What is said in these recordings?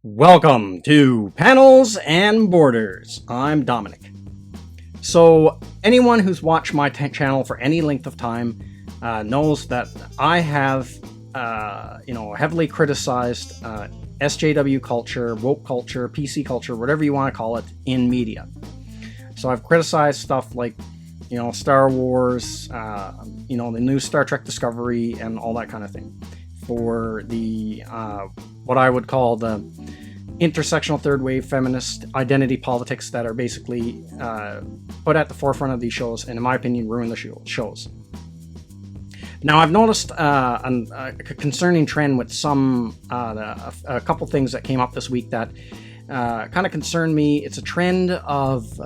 Welcome to Panels and Borders. I'm Dominic. So anyone who's watched my channel for any length of time knows that I have, heavily criticized SJW culture, woke culture, PC culture, whatever you want to call it, in media. So I've criticized stuff like, Star Wars, the new Star Trek Discovery, and all that kind of thing. For the what I would call the intersectional third wave feminist identity politics that are basically put at the forefront of these shows, and in my opinion ruin the shows. Now I've noticed a concerning trend with a couple things that came up this week that kind of concerned me. It's a trend of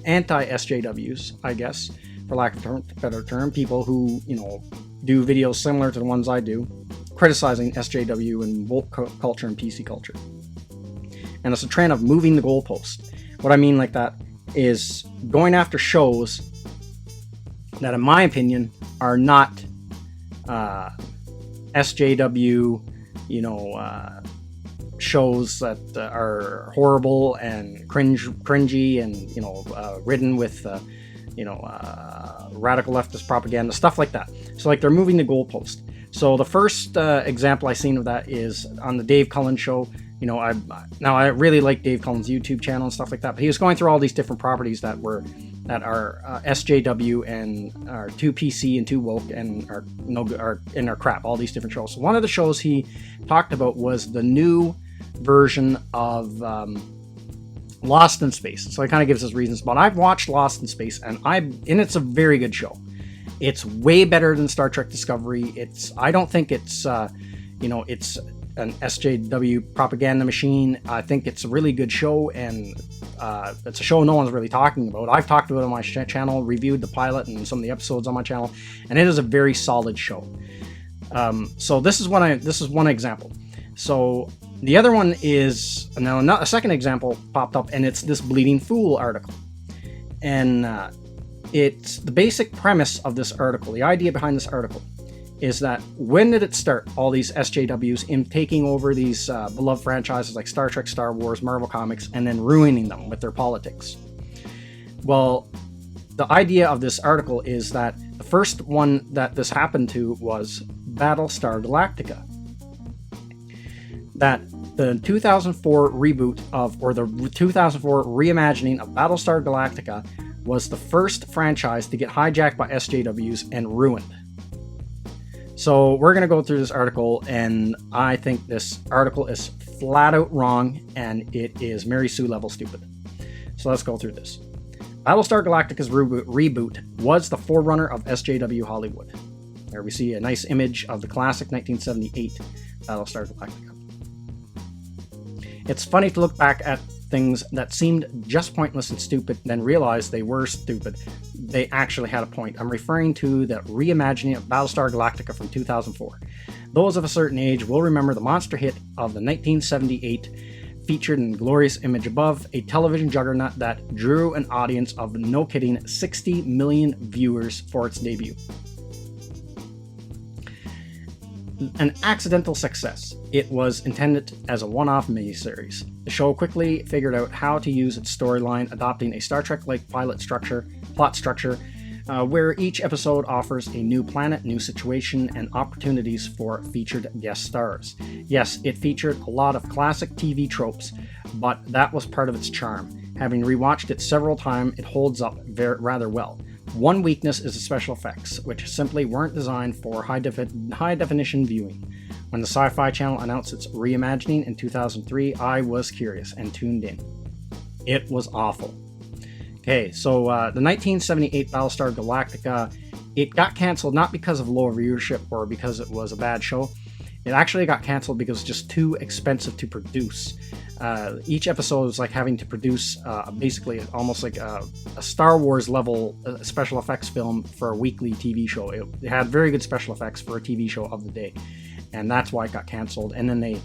anti-SJWs, I guess, for lack of a better term, people who do videos similar to the ones I do, criticizing SJW and woke culture and PC culture. And it's a trend of moving the goalpost. What I mean like that is going after shows that, in my opinion, are not SJW, shows that are horrible and cringy and ridden with radical leftist propaganda, stuff like that. So like they're moving the goalpost. So the first example I seen of that is on the Dave Cullen show. I really like Dave Cullen's YouTube channel and stuff like that, but he was going through all these different properties that are SJW and are too PC and too woke and are crap. All these different shows. So one of the shows he talked about was the new version of Lost in Space. So he kind of gives his reasons, but I've watched Lost in Space and it's a very good show. It's way better than Star Trek Discovery. I don't think it's it's an SJW propaganda machine. I think it's a really good show, and it's a show no one's really talking about. I've talked about it on my channel, reviewed the pilot and some of the episodes on my channel, and it is a very solid show. So this is one example. So the other one is now a second example popped up, and it's this Bleeding Fool article. And it's the basic premise of this article. The idea behind this article is that when did it start? All these SJWs in taking over these beloved franchises like Star Trek, Star Wars, Marvel Comics, and then ruining them with their politics. Well, the idea of this article is that the first one that this happened to was Battlestar Galactica. That the 2004 reboot the 2004 reimagining of Battlestar Galactica was the first franchise to get hijacked by SJWs and ruined. So we're going to go through this article, and I think this article is flat out wrong, and it is Mary Sue level stupid. So let's go through this. Battlestar Galactica's reboot was the forerunner of SJW Hollywood. There we see a nice image of the classic 1978 Battlestar Galactica. It's funny to look back at things that seemed just pointless and stupid, then realize they were stupid. They actually had a point. I'm referring to the reimagining of Battlestar Galactica from 2004. Those of a certain age will remember the monster hit of the 1978, featured in glorious image above, a television juggernaut that drew an audience of, no kidding, 60 million viewers for its debut. An accidental success. It was intended as a one-off miniseries. The show quickly figured out how to use its storyline, adopting a Star Trek-like plot structure, where each episode offers a new planet, new situation, and opportunities for featured guest stars. Yes, it featured a lot of classic TV tropes, but that was part of its charm. Having rewatched it several times, it holds up rather well. One weakness is the special effects, which simply weren't designed for high definition viewing. When the Sci-Fi Channel announced its reimagining in 2003, I was curious and tuned in. It was awful. Okay, so the 1978 Battlestar Galactica, it got canceled not because of low viewership or because it was a bad show. It actually got canceled because it's just too expensive to produce. Each episode was like having to produce basically almost like a Star Wars level special effects film for a weekly TV show. It had very good special effects for a TV show of the day, and that's why it got canceled. And then they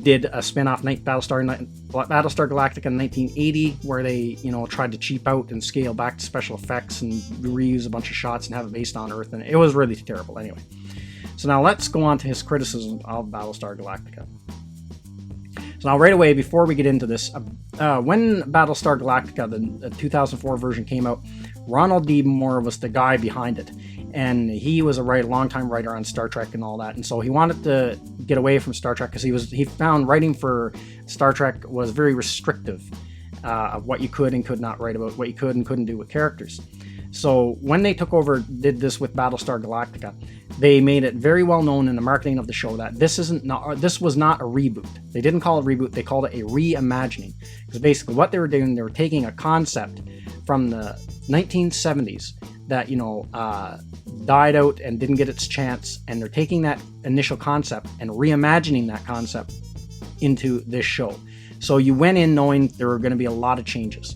did a spin-off Battlestar Galactica in 1980, where they tried to cheap out and scale back to special effects and reuse a bunch of shots and have it based on Earth, and it was really terrible. Anyway, so now let's go on to his criticism of Battlestar Galactica. So now right away, before we get into this, when Battlestar Galactica, the 2004 version came out, Ronald D. Moore was the guy behind it. And he was a longtime writer on Star Trek and all that. And so he wanted to get away from Star Trek because he found writing for Star Trek was very restrictive of what you could and could not write about, what you could and couldn't do with characters. So when they took over, did this with Battlestar Galactica, they made it very well known in the marketing of the show that this was not a reboot. They didn't call it a reboot, they called it a reimagining. Because basically what they were doing, they were taking a concept from the 1970s that, died out and didn't get its chance, and they're taking that initial concept and reimagining that concept into this show. So you went in knowing there were going to be a lot of changes.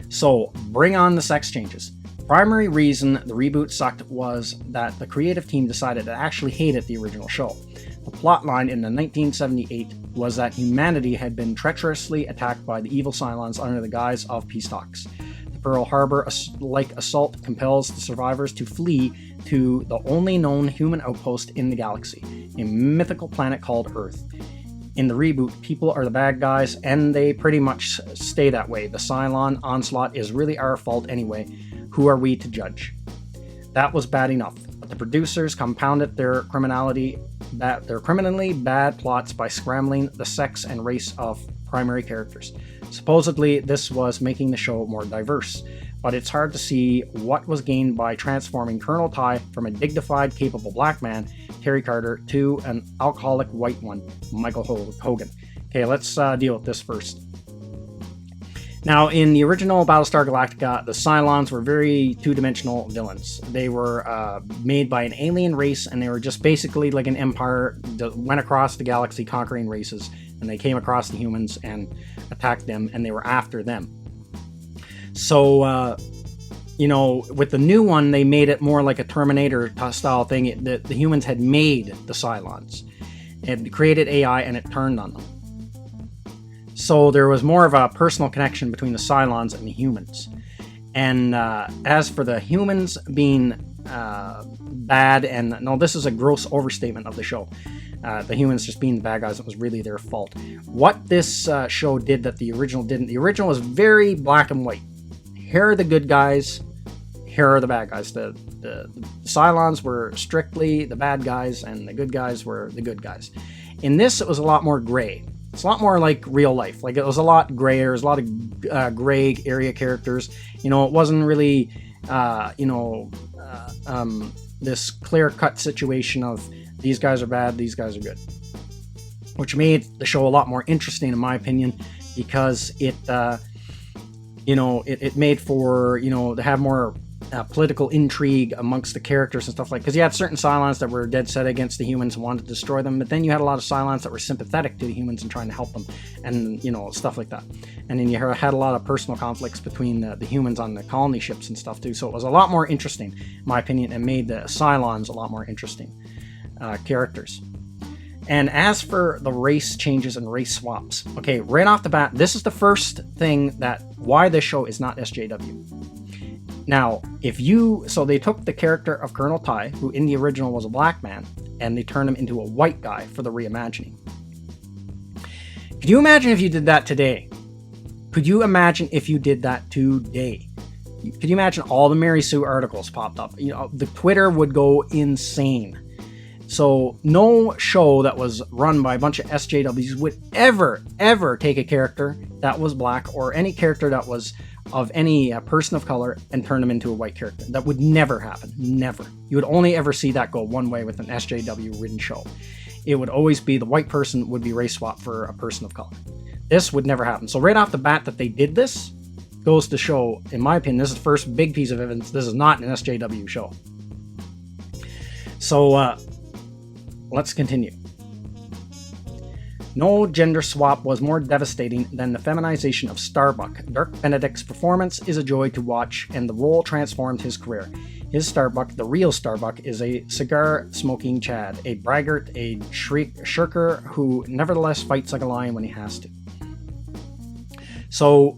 So bring on the sex changes. Primary reason the reboot sucked was that the creative team decided to actually hated the original show. The plotline in the 1978 was that humanity had been treacherously attacked by the evil Cylons under the guise of peace talks. Pearl Harbor-like assault compels the survivors to flee to the only known human outpost in the galaxy, a mythical planet called Earth. In the reboot, people are the bad guys, and they pretty much stay that way. The Cylon onslaught is really our fault anyway. Who are we to judge? That was bad enough, but the producers compounded their criminally bad plots by scrambling the sex and race of primary characters. Supposedly, this was making the show more diverse, but it's hard to see what was gained by transforming Colonel Ty from a dignified, capable black man, Terry Carter, to an alcoholic white one, Michael Hogan. Okay, let's deal with this first. Now, in the original Battlestar Galactica, the Cylons were very two-dimensional villains. They were made by an alien race, and they were just basically like an empire that went across the galaxy conquering races, and they came across the humans and attacked them, and they were after them. So, with the new one, they made it more like a Terminator-style thing. The humans had made the Cylons. It had created AI, and it turned on them. So there was more of a personal connection between the Cylons and the humans. And as for the humans being bad, and no, this is a gross overstatement of the show. The humans just being the bad guys, it was really their fault. What this show did that the original didn't, the original was very black and white. Here are the good guys, here are the bad guys. The Cylons were strictly the bad guys, and the good guys were the good guys. In this, it was a lot more gray. It's a lot more like real life. Like, it was a lot grayer. There's a lot of gray area characters. It wasn't really, this clear-cut situation of these guys are bad, these guys are good. Which made the show a lot more interesting, in my opinion, because it made for, to have more political intrigue amongst the characters and stuff like, because you had certain Cylons that were dead set against the humans and wanted to destroy them, but then you had a lot of Cylons that were sympathetic to the humans and trying to help them, and stuff like that. And then you had a lot of personal conflicts between the humans on the colony ships and stuff too. So it was a lot more interesting, in my opinion, and made the Cylons a lot more interesting characters. And as for the race changes and race swaps, okay, right off the bat, this is the first thing why this show is not SJW. Now, so they took the character of Colonel Ty, who in the original was a black man, and they turned him into a white guy for the reimagining. Could you imagine if you did that today? Could you imagine if you did that today? Could you imagine all the Mary Sue articles popped up? The Twitter would go insane. So no show that was run by a bunch of SJWs would ever take a character that was black or any character that was of any person of color and turn them into a white character. That would never happen. Never. You would only ever see that go one way with an SJW written show. It would always be the white person would be race swapped for a person of color. This would never happen. So right off the bat that they did this goes to show, in my opinion, this is the first big piece of evidence. This is not an SJW show. So let's continue. No gender swap was more devastating than the feminization of Starbuck. Dirk Benedict's performance is a joy to watch, and the role transformed his career. His Starbuck, the real Starbuck, is a cigar-smoking Chad, a braggart, a shirker who nevertheless fights like a lion when he has to. So,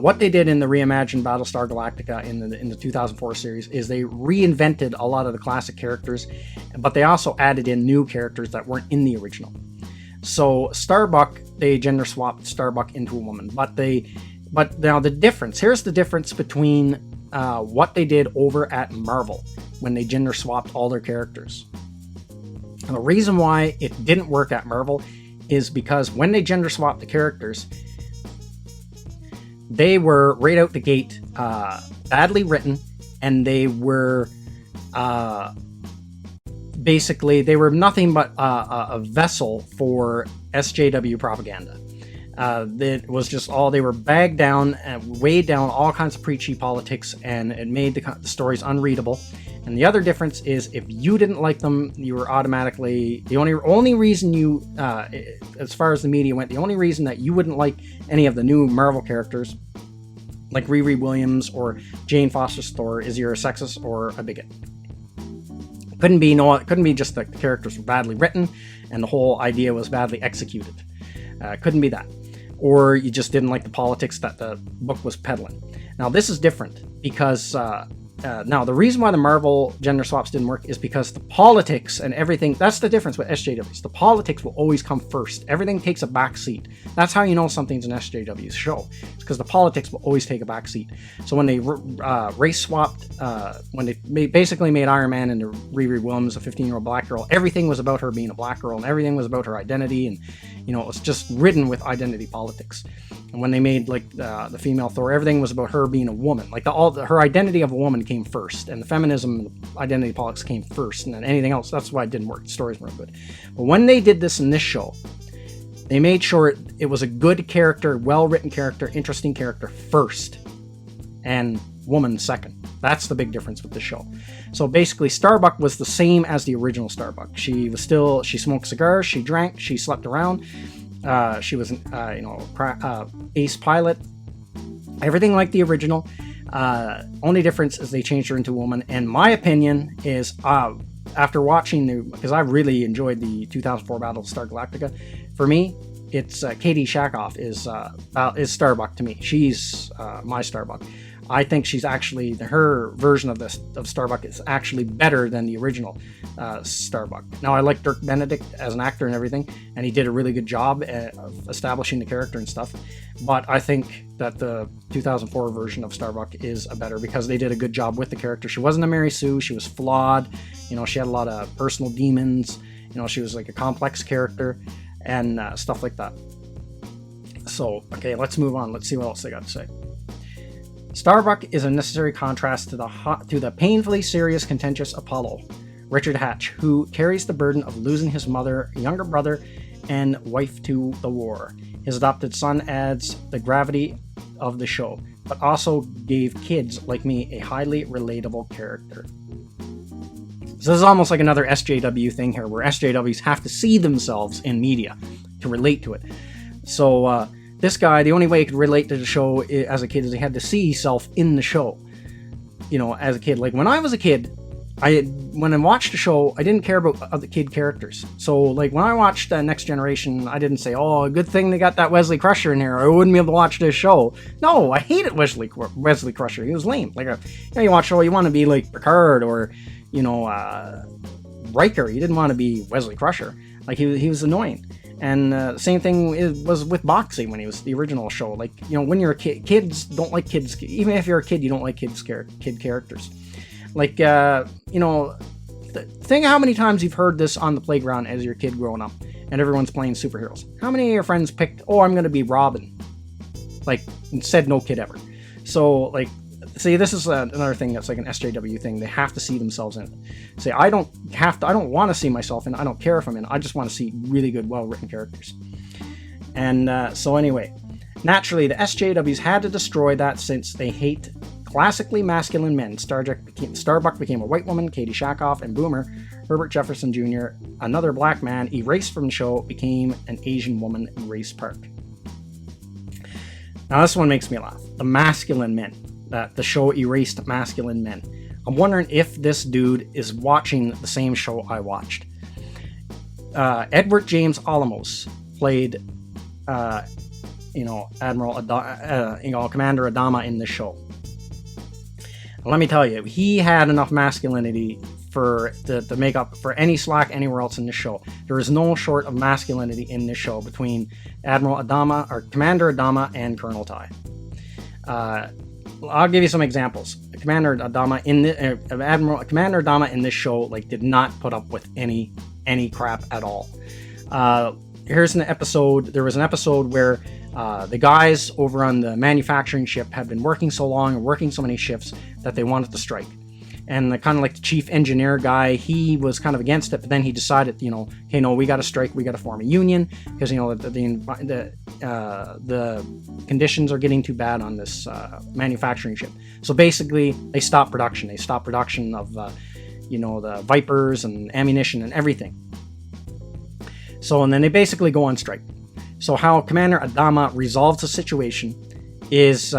what they did in the reimagined Battlestar Galactica in the 2004 series is they reinvented a lot of the classic characters, but they also added in new characters that weren't in the original. So Starbuck, they gender swapped Starbuck into a woman, but now the difference, here's the difference between what they did over at Marvel when they gender swapped all their characters. And the reason why it didn't work at Marvel is because when they gender swapped the characters, they were right out the gate badly written, and they were basically, they were nothing but a vessel for SJW propaganda. It was just all, they were bagged down and weighed down all kinds of preachy politics, and it made the stories unreadable. And the other difference is, if you didn't like them, you were automatically, the only reason you, as far as the media went, the only reason that you wouldn't like any of the new Marvel characters, like Riri Williams or Jane Foster's Thor, is you're a sexist or a bigot. Couldn't be just that the characters were badly written and the whole idea was badly executed. Couldn't be that. Or you just didn't like the politics that the book was peddling. Now this is different because now the reason why the Marvel gender swaps didn't work is because the politics and everything, that's the difference with SJWs. The politics will always come first. Everything takes a back seat. That's how you know something's an SJW's show. It's because the politics will always take a back seat. So when they race swapped, when they basically made Iron Man into Riri Williams, a 15-year-old black girl, everything was about her being a black girl, and everything was about her identity, and it was just ridden with identity politics. And when they made like the female Thor, everything was about her being a woman. Like her identity of a woman came first, and the feminism and the identity politics came first, and then anything else. That's why it didn't work. The stories weren't good. But when they did this in this show, they made sure it was a good character, well-written character, interesting character first, and woman second. That's the big difference with the show. So basically, Starbuck was the same as the original Starbuck. She smoked cigars, she drank, she slept around. She was an ace pilot, everything like the original. Only difference is they changed her into a woman. And my opinion is, after watching because I really enjoyed the 2004 Battlestar Galactica, for me, it's Katie Sackhoff is Starbuck to me. She's my Starbuck. I think she's actually, her version of Starbuck is actually better than the original Starbuck. Now, I like Dirk Benedict as an actor and everything, and he did a really good job of establishing the character and stuff. But I think that the 2004 version of Starbuck is a better, because they did a good job with the character. She wasn't a Mary Sue. She was flawed. She had a lot of personal demons. She was like a complex character and stuff like that. So, okay, let's move on. Let's see what else they got to say. Starbuck is a necessary contrast to the painfully serious, contentious Apollo, Richard Hatch, who carries the burden of losing his mother, younger brother, and wife to the war. His adopted son adds the gravity of the show, but also gave kids like me a highly relatable character. So this is almost like another SJW thing here, where SJWs have to see themselves in media to relate to it. So, this guy, the only way he could relate to the show as a kid is he had to see himself in the show. As a kid. Like, when I was a kid, when I watched the show, I didn't care about other kid characters. So, like, when I watched Next Generation, I didn't say, oh, good thing they got that Wesley Crusher in here, or I wouldn't be able to watch this show. No, I hated Wesley Crusher. He was lame. Like, you watch a show, you want to be like Picard or, Riker. You didn't want to be Wesley Crusher. Like, he was annoying. And same thing was with Boxy when he was the original show. Like, when you're a kid, kids don't like kids. Even if you're a kid, you don't like kid characters. Like, think how many times you've heard this on the playground as your kid growing up, and everyone's playing superheroes. How many of your friends picked, oh, I'm going to be Robin? Like, said no kid ever. So, like, see, this is another thing that's like an SJW thing. They have to see themselves in it. Say, I don't want to see myself in it. I don't care if I'm in it. I just want to see really good, well-written characters. And so anyway, naturally, the SJWs had to destroy that since they hate classically masculine men. Starbuck became a white woman, Katie Sackhoff, and Boomer, Herbert Jefferson Jr., another black man, erased from the show, became an Asian woman, Grace Park. Now, this one makes me laugh. The masculine men. That the show erased masculine men. I'm wondering if this dude is watching the same show I watched. Edward James Olmos played, Commander Adama in this show. Let me tell you, he had enough masculinity to make up for any slack anywhere else in this show. There is no short of masculinity in this show between Admiral Adama, or Commander Adama, and Colonel Tai. I'll give you some examples. Commander Adama in this show like did not put up with any crap at all. Here's an episode. There was an episode where the guys over on the manufacturing ship had been working so long and working so many shifts that they wanted to strike. And the kind of like the chief engineer guy, he was kind of against it, but then he decided, you know, hey, no, we got to strike, we got to form a union because, you know, the conditions are getting too bad on this manufacturing ship. So basically, they stopped production. They stopped production of, you know, the Vipers and ammunition and everything. So, and then they basically go on strike. So how Commander Adama resolves the situation is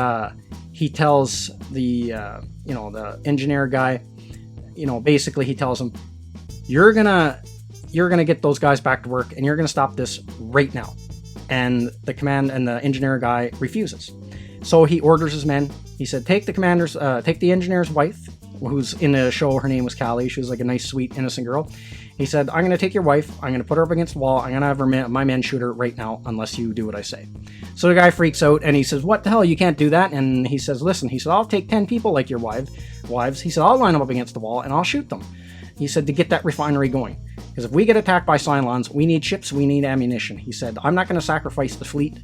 he tells the you know, the engineer guy, you know, basically he tells him, you're gonna get those guys back to work and you're gonna stop this right now. And the engineer guy refuses. So he orders his men. He said, take the engineer's wife, who's in the show, her name was Callie. She was like a nice, sweet, innocent girl. He said, I'm going to take your wife, I'm going to put her up against the wall, I'm going to have my men shoot her right now unless you do what I say. So the guy freaks out and he says, what the hell, you can't do that. And he says, listen, he said, I'll take 10 people like your wives. He said, I'll line them up against the wall and I'll shoot them. He said, to get that refinery going. Because if we get attacked by Cylons, we need ships, we need ammunition. He said, I'm not going to sacrifice the fleet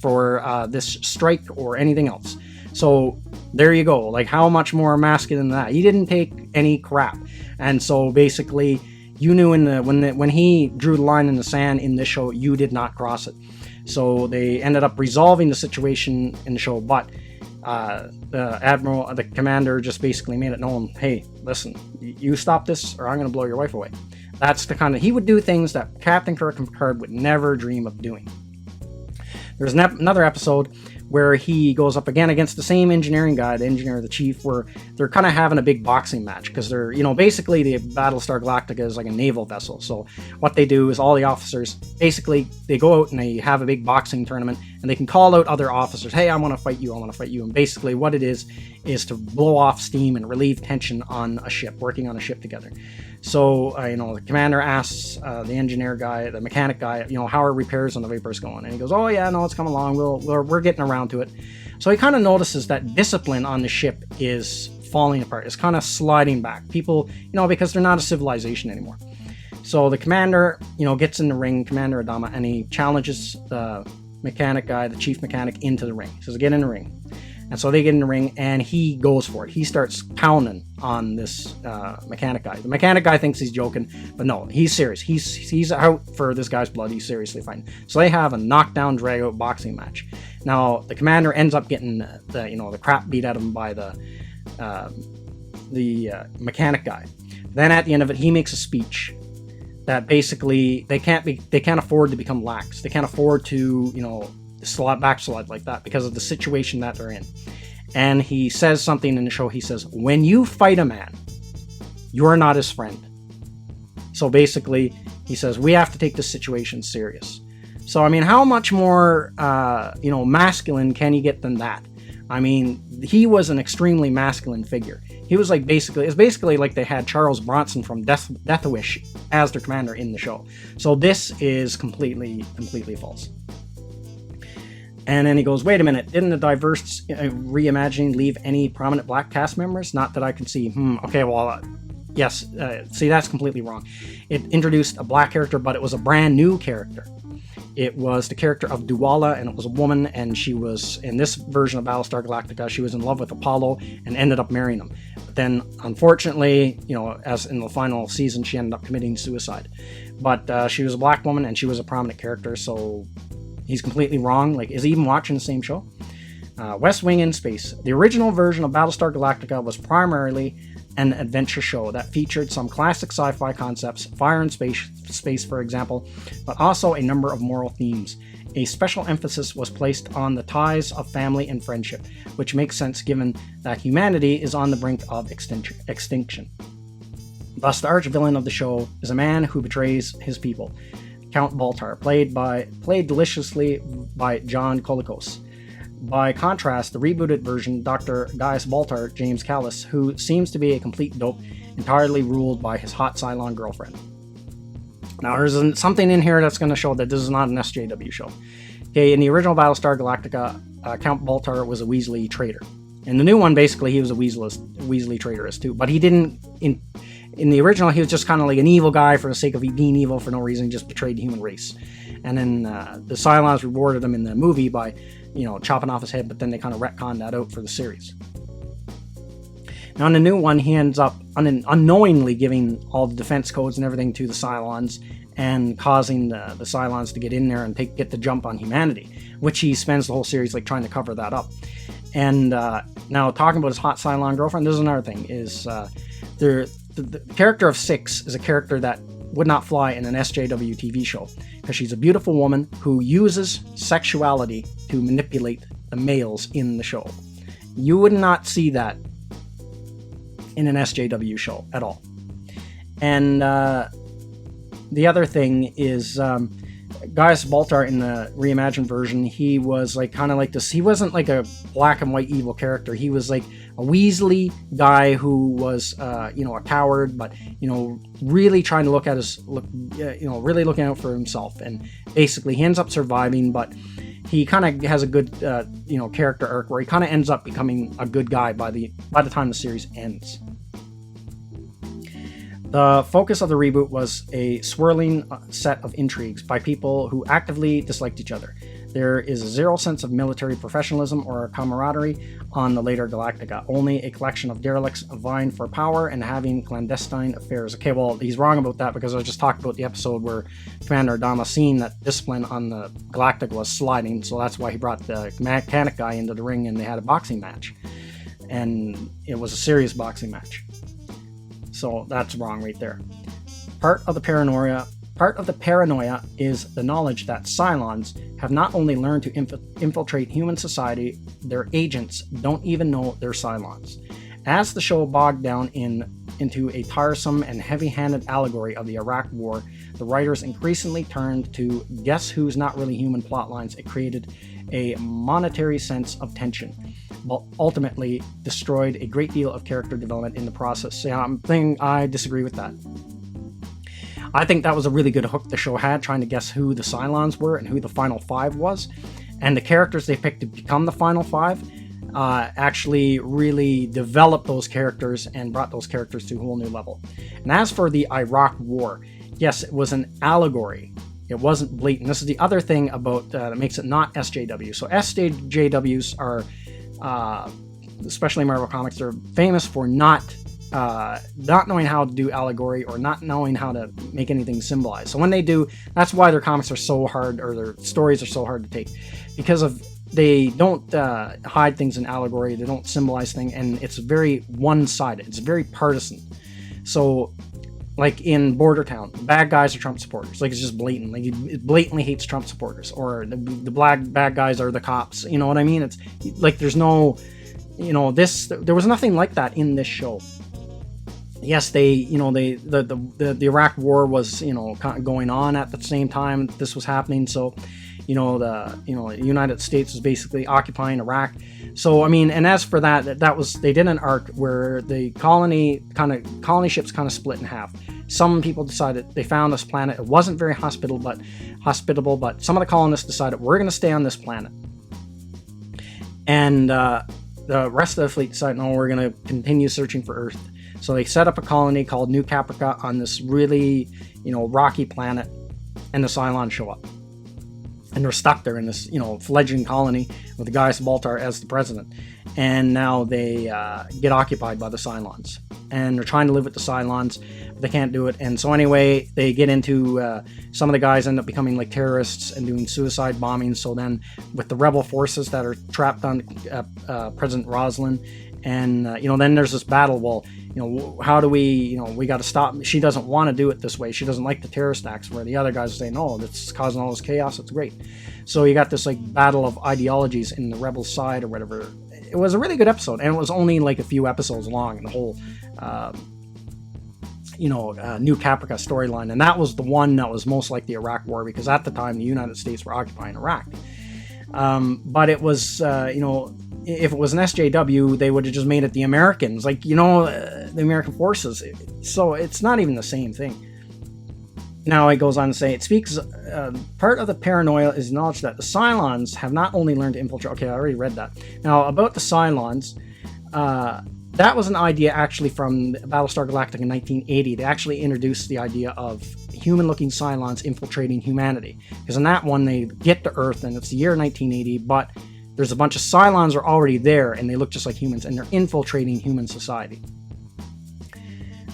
for this strike or anything else. So there you go. Like, how much more masculine than that? He didn't take any crap. And so basically, you knew when he drew the line in the sand in this show, you did not cross it. So they ended up resolving the situation in the show, but the commander just basically made it known, hey, listen, you stop this or I'm going to blow your wife away. That's the kind of, he would do things that Captain Kirk and Picard would never dream of doing. There's another episode where he goes up again against the same engineering guy, the engineer, the chief, where they're kind of having a big boxing match because they're, you know, basically the Battlestar Galactica is like a naval vessel. So what they do is all the officers, basically they go out and they have a big boxing tournament and they can call out other officers, hey, I want to fight you, I want to fight you. And basically what it is to blow off steam and relieve tension on a ship, working on a ship together. So, you know, the commander asks the engineer guy, the mechanic guy, you know, how are repairs on the Vapors going? And he goes, oh yeah, no, it's coming along. We're getting around to it. So he kind of notices that discipline on the ship is falling apart. It's kind of sliding back. People, you know, because they're not a civilization anymore. So the commander, you know, gets in the ring, Commander Adama, and he challenges the mechanic guy, the chief mechanic, into the ring. He says, get in the ring. And so they get in the ring, and he goes for it. He starts pounding on this mechanic guy. The mechanic guy thinks he's joking, but no, he's serious. He's out for this guy's blood. He's seriously fighting. So they have a knockdown, drag-out boxing match. Now the commander ends up getting the crap beat out of him by the mechanic guy. Then at the end of it, he makes a speech that basically they can't afford to become lax. They can't afford to, you know, slide like that because of the situation that they're in. And he says something in the show. He says, when you fight a man, you're not his friend. So basically he says, we have to take this situation serious. So I mean, how much more masculine can you get than that? I mean, he was an extremely masculine figure. He was like it's basically like they had Charles Bronson from Death Wish as their commander in the show. So this is completely false. And then he goes, wait a minute, didn't the diverse reimagining leave any prominent black cast members? Not that I can see. Okay, well, yes. See, that's completely wrong. It introduced a black character, but it was a brand new character. It was the character of Duwala, and it was a woman, and she was, in this version of Battlestar Galactica, she was in love with Apollo and ended up marrying him. But then, unfortunately, you know, as in the final season, she ended up committing suicide. But she was a black woman, and she was a prominent character, so he's completely wrong. Like, is he even watching the same show? West Wing in Space. The original version of Battlestar Galactica was primarily an adventure show that featured some classic sci-fi concepts, fire in space, for example, but also a number of moral themes. A special emphasis was placed on the ties of family and friendship, which makes sense given that humanity is on the brink of extinction. Thus, the arch-villain of the show is a man who betrays his people. Count Baltar, played deliciously by John Colicos. By contrast, the rebooted version, Dr. Gaius Baltar, James Callis, who seems to be a complete dope, entirely ruled by his hot Cylon girlfriend. Now, there's something in here that's going to show that this is not an SJW show. Okay, in the original Battlestar Galactica, Count Baltar was a Weasley traitor. In the new one, basically, he was a Weasley traitorist too. But he didn't... In the original, he was just kind of like an evil guy for the sake of being evil for no reason. He just betrayed the human race. And then the Cylons rewarded him in the movie by, chopping off his head, but then they kind of retconned that out for the series. Now, in the new one, he ends up unknowingly giving all the defense codes and everything to the Cylons and causing the Cylons to get in there and get the jump on humanity, which he spends the whole series like trying to cover that up. And now, talking about his hot Cylon girlfriend, this is another thing, is the character of Six is a character that would not fly in an SJW TV show, because she's a beautiful woman who uses sexuality to manipulate the males in the show. You would not see that in an SJW show at all. And the other thing is, Gaius Baltar in the reimagined version, he was like kind of like this. He wasn't like a black and white evil character. He was like a Weasley guy who was, a coward, but really trying to really looking out for himself. And basically, he ends up surviving, but he kind of has a good, character arc where he kind of ends up becoming a good guy by the time the series ends. The focus of the reboot was a swirling set of intrigues by people who actively disliked each other. There is zero sense of military professionalism or camaraderie on the later Galactica, only a collection of derelicts vying for power and having clandestine affairs. Okay, well, he's wrong about that, because I just talked about the episode where Commander Adama seen that discipline on the Galactica was sliding, so that's why he brought the mechanic guy into the ring and they had a boxing match. And it was a serious boxing match. So that's wrong right there. Part of the paranoia is the knowledge that Cylons have not only learned to infiltrate human society, their agents don't even know they're Cylons. As the show bogged down into a tiresome and heavy-handed allegory of the Iraq War, the writers increasingly turned to guess who's not really human plotlines. It created a monetary sense of tension, but ultimately destroyed a great deal of character development in the process. I disagree with that. I think that was a really good hook the show had, trying to guess who the Cylons were and who the Final Five was. And the characters they picked to become the Final Five actually really developed those characters and brought those characters to a whole new level. And as for the Iraq War, yes, it was an allegory. It wasn't blatant. This is the other thing about that makes it not SJW. So SJWs are, especially Marvel Comics, they're famous for not knowing how to do allegory or not knowing how to make anything symbolized. So when they do, that's why their comics are so hard, or their stories are so hard to take, because they don't hide things in allegory, they don't symbolize things, and it's very one-sided. It's very partisan. So, like in Border Town, the bad guys are Trump supporters. Like, it's just blatant. Like, it blatantly hates Trump supporters. Or the bad guys are the cops. You know what I mean? It's like there's no, there was nothing like that in this show. Yes, the Iraq War was, going on at the same time this was happening. So, the United States was basically occupying Iraq. So, and as for they did an arc where the colony ships kind of split in half. Some people decided they found this planet. It wasn't very hospitable, but some of the colonists decided we're going to stay on this planet. And the rest of the fleet decided, no, we're going to continue searching for Earth. So they set up a colony called New Caprica on this really, rocky planet, and the Cylons show up. And they're stuck there in this, fledgling colony with the Gaius Baltar as the president. And now they get occupied by the Cylons. And they're trying to live with the Cylons, but they can't do it. And so anyway, they get into, some of the guys end up becoming like terrorists and doing suicide bombings. So then with the rebel forces that are trapped on President Roslin, and, then there's this battle. Well, how do we got to stop. She doesn't want to do it this way. She doesn't like the terrorist acts, where the other guys are saying, no, that's causing all this chaos. It's great. So you got this like battle of ideologies in the rebel side or whatever. It was a really good episode, and it was only like a few episodes long in the whole, New Caprica storyline. And that was the one that was most like the Iraq War, because at the time the United States were occupying Iraq. But it was, if it was an SJW, they would have just made it the Americans, like, you know, the American forces. So it's not even the same thing. Now it goes on to say, it speaks, part of the paranoia is knowledge that the Cylons have not only learned to infiltrate. Okay, I already read that. Now, about the Cylons, that was an idea actually from Battlestar Galactica in 1980. They actually introduced the idea of human-looking Cylons infiltrating humanity. Because in that one, they get to Earth, and it's the year 1980, but there's a bunch of Cylons are already there, and they look just like humans, and they're infiltrating human society.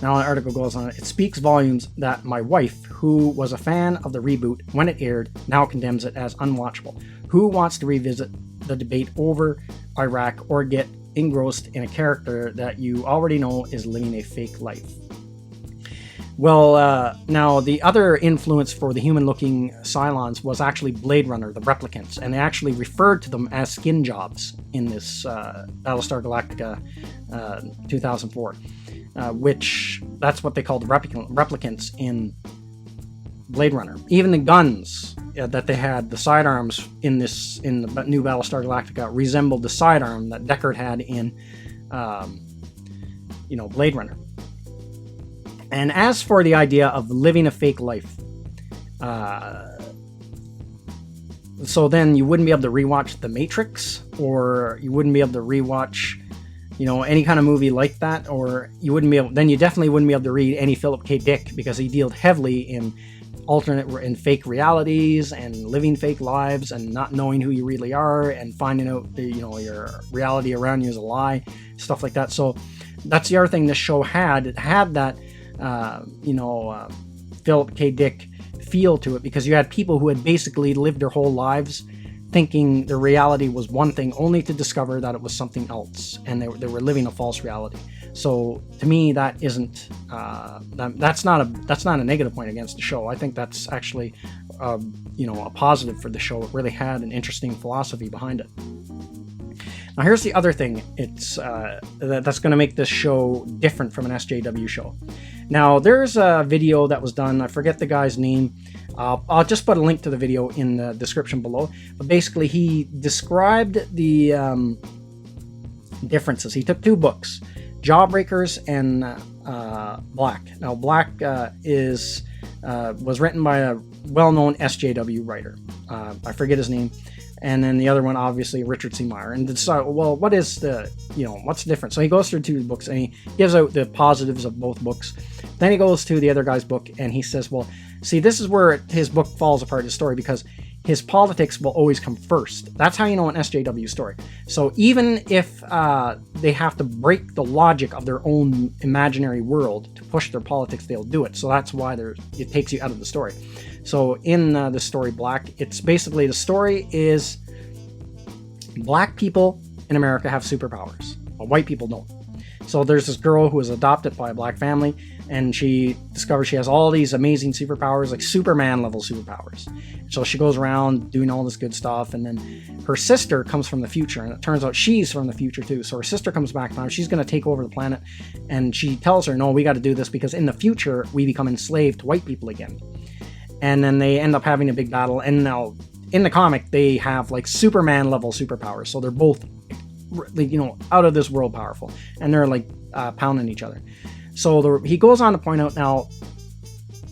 Now the article goes on, it speaks volumes that my wife, who was a fan of the reboot when it aired, now condemns it as unwatchable. Who wants to revisit the debate over Iraq or get engrossed in a character that you already know is living a fake life? Well, now the other influence for the human-looking Cylons was actually Blade Runner, the replicants, and they actually referred to them as skin jobs in this Battlestar Galactica 2004. Which that's what they called the replicants in Blade Runner. Even the guns that they had, the sidearms in the new Battlestar Galactica, resembled the sidearm that Deckard had in, Blade Runner. And as for the idea of living a fake life, so then you wouldn't be able to rewatch The Matrix, or you wouldn't be able to rewatch, any kind of movie like that, or you definitely wouldn't be able to read any Philip K. Dick, because he dealt heavily in fake realities and living fake lives and not knowing who you really are and finding out your reality around you is a lie, stuff like that. So that's the other thing this show had. It had that Philip K. Dick feel to it, because you had people who had basically lived their whole lives thinking the reality was one thing, only to discover that it was something else, and they were living a false reality. So to me, that isn't that's not a negative point against the show. I think that's actually a positive for the show. It really had an interesting philosophy behind it. Now here's the other thing. It's that's going to make this show different from an SJW show. Now there's a video that was done. I forget the guy's name. I'll just put a link to the video in the description below. But basically, he described the differences. He took two books, Jawbreakers and Black. Now, Black was written by a well-known SJW writer. I forget his name. And then the other one, obviously, Richard C. Meyer. And decide, well, what is what's the difference? So he goes through two books, and he gives out the positives of both books. Then he goes to the other guy's book, and he says, well, see, this is where his book falls apart, his story, because his politics will always come first. That's how you know an SJW story. So even if they have to break the logic of their own imaginary world to push their politics, they'll do it. So that's why it takes you out of the story. So in the story Black, it's basically, the story is black people in America have superpowers, but white people don't. So there's this girl who is adopted by a black family, and she discovers she has all these amazing superpowers, like Superman level superpowers. So she goes around doing all this good stuff, and then her sister comes from the future, and it turns out she's from the future too. So her sister comes back now, she's going to take over the planet, and she tells her, no, we got to do this because in the future we become enslaved to white people again. And then they end up having a big battle, and now in the comic they have like Superman level superpowers, so they're both out of this world powerful, and they're like pounding each other. So he goes on to point out, now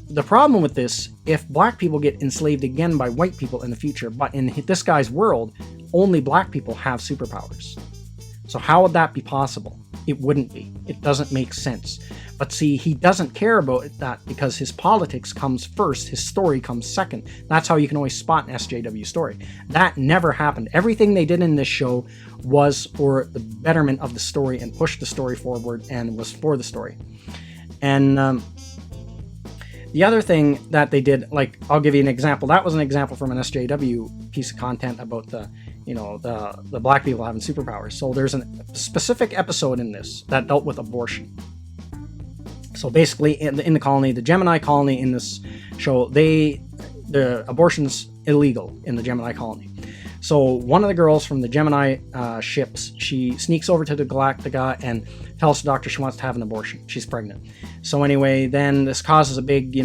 the problem with this, if black people get enslaved again by white people in the future, but in this guy's world only black people have superpowers, so how would that be possible? It wouldn't be. It doesn't make sense. But see, he doesn't care about that because his politics comes first, his story comes second. That's how you can always spot an SJW story. That never happened. Everything they did in this show was for the betterment of the story and pushed the story forward and was for the story. And the other thing that they did, like, I'll give you an example. That was an example from an SJW piece of content about the black people having superpowers. So there's a specific episode in this that dealt with abortion. So basically, in the colony, the Gemini colony in this show, the abortion's illegal in the Gemini colony. So one of the girls from the Gemini ships, she sneaks over to the Galactica and tells the doctor she wants to have an abortion. She's pregnant. So anyway, then this causes a big,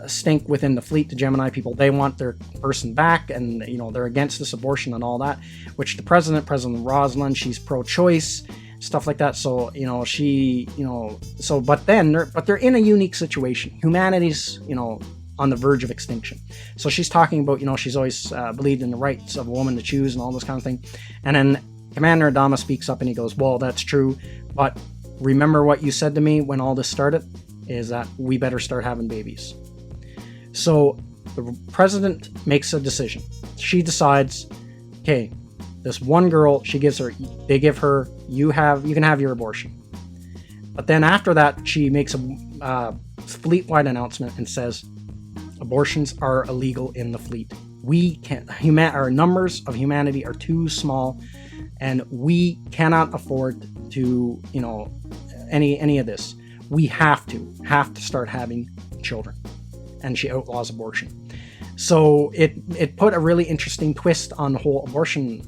stink within the fleet. The Gemini people, they want their person back, and you know, they're against this abortion and all that. Which the President Rosalind, she's pro-choice, stuff like that. So you know, she, you know, so but they're in a unique situation. Humanity's, you know, on the verge of extinction. So she's talking about, you know, she's always believed in the rights of a woman to choose and all this kind of thing. And then Commander Adama speaks up and he goes, well, that's true, but remember what you said to me when all this started, is that we better start having babies. So the president makes a decision. She decides, okay, this one girl, they give her, you can have your abortion. But then after that, she makes a fleet-wide announcement and says, abortions are illegal in the fleet. We can't, our numbers of humanity are too small, and we cannot afford to, you know, any of this. We have to start having children. And she outlaws abortion. So it put a really interesting twist on the whole abortion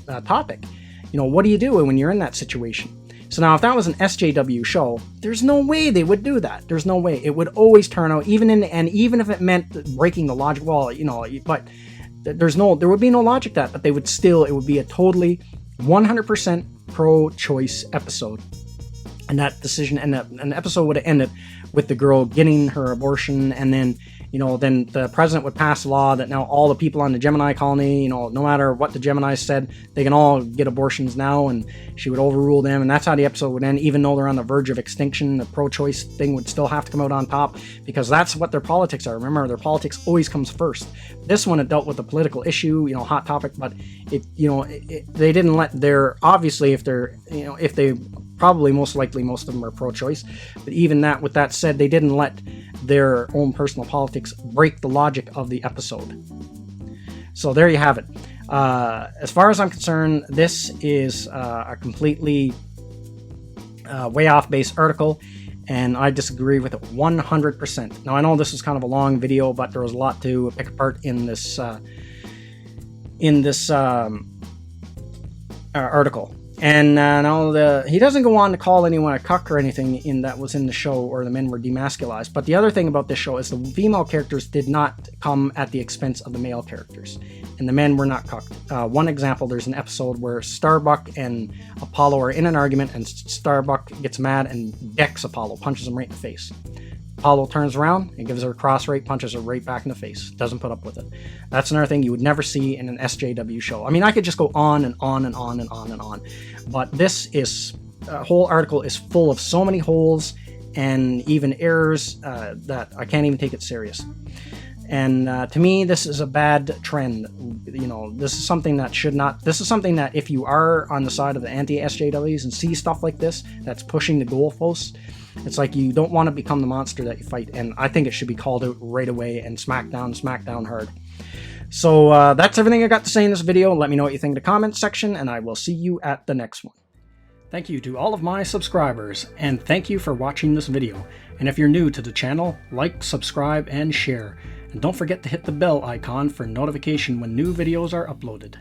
topic. You know, what do you do when you're in that situation? So now, if that was an SJW show, there's no way they would do that. There's no way. It would always turn out, even if it meant breaking the logic wall, you know, but there would be no logic to that, but it would be a totally 100% pro-choice episode. And that decision, and an episode would have ended with the girl getting her abortion, and then, you know, then the president would pass a law that now all the people on the Gemini colony, you know, no matter what the Geminis said, they can all get abortions now, and she would overrule them, and that's how the episode would end. Even though they're on the verge of extinction, the pro-choice thing would still have to come out on top, because that's what their politics are. Remember, their politics always comes first. This one, it dealt with a political issue, you know, hot topic, but they didn't let their, obviously, if they probably, most likely, most of them are pro-choice, but even that, with that said, they didn't let their own personal politics break the logic of the episode. So there you have it. As far as I'm concerned, this is a completely way off base article, and I disagree with it 100%. Now, I know this is kind of a long video, but there was a lot to pick apart in this article. And now he doesn't go on to call anyone a cuck or anything that was in the show, or the men were demasculized. But the other thing about this show is the female characters did not come at the expense of the male characters, and the men were not cucked. One example, there's an episode where Starbuck and Apollo are in an argument, and Starbuck gets mad and decks Apollo, punches him right in the face. Apollo turns around and gives her a cross right, punches her right back in the face. Doesn't put up with it. That's another thing you would never see in an SJW show. I mean, I could just go on and on and on and on and on. But this whole article is full of so many holes and even errors that I can't even take it serious. And to me, this is a bad trend. You know, this is something that should not. This is something that if you are on the side of the anti-SJWs and see stuff like this, that's pushing the goalposts, it's like you don't want to become the monster that you fight. And I think it should be called out right away and smack down hard. So that's everything I got to say in this video. Let me know what you think in the comments section, and I will see you at the next one. Thank you to all of my subscribers, and thank you for watching this video. And if you're new to the channel, like, subscribe, and share. And don't forget to hit the bell icon for notification when new videos are uploaded.